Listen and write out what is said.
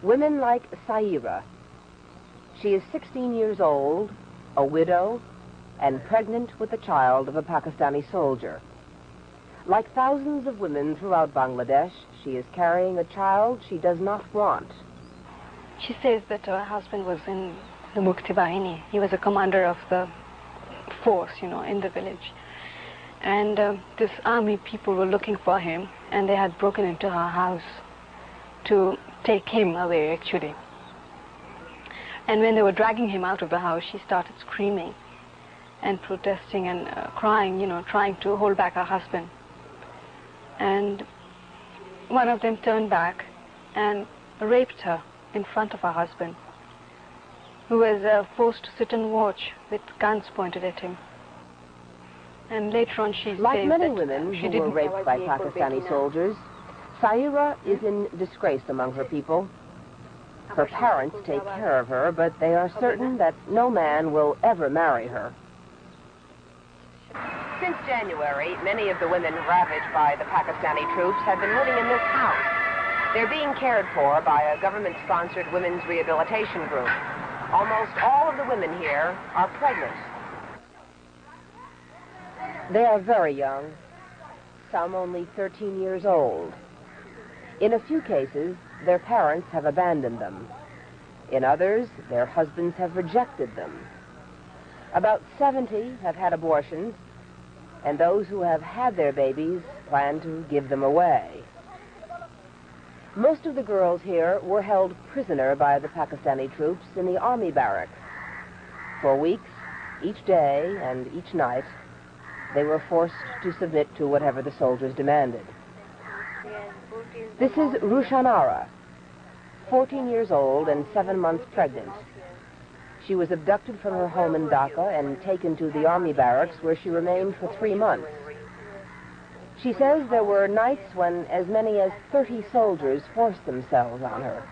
Women like Saira. She is 16 years old, a widow, and pregnant with the child of a Pakistani soldier. Like thousands of women throughout Bangladesh, she is carrying a child she does not want. She says that her husband was in the Mukti Bahini. He was a commander of the force, in the village. And this army people were looking for him, and they had broken into her house to take him away, actually. And when they were dragging him out of the house, she started screaming and protesting and crying, trying to hold back her husband. And one of them turned back and raped her in front of her husband, who was forced to sit and watch with guns pointed at him. And later on she Like says many that women she who were didn't raped by Pakistani soldiers, Saira is in disgrace among her people. Her parents take care of her, but they are certain that no man will ever marry her. Since January, many of the women ravaged by the Pakistani troops have been living in this house. They're being cared for by a government-sponsored women's rehabilitation group. Almost all of the women here are pregnant. They are very young, some only 13 years old. In a few cases, their parents have abandoned them. In others, their husbands have rejected them. About 70 have had abortions, and those who have had their babies plan to give them away. Most of the girls here were held prisoner by the Pakistani troops in the army barracks. For weeks, each day and each night, they were forced to submit to whatever the soldiers demanded. This is Rushanara, 14 years old and 7 months pregnant. She was abducted from her home in Dhaka and taken to the army barracks, where she remained for 3 months. She says there were nights when as many as 30 soldiers forced themselves on her.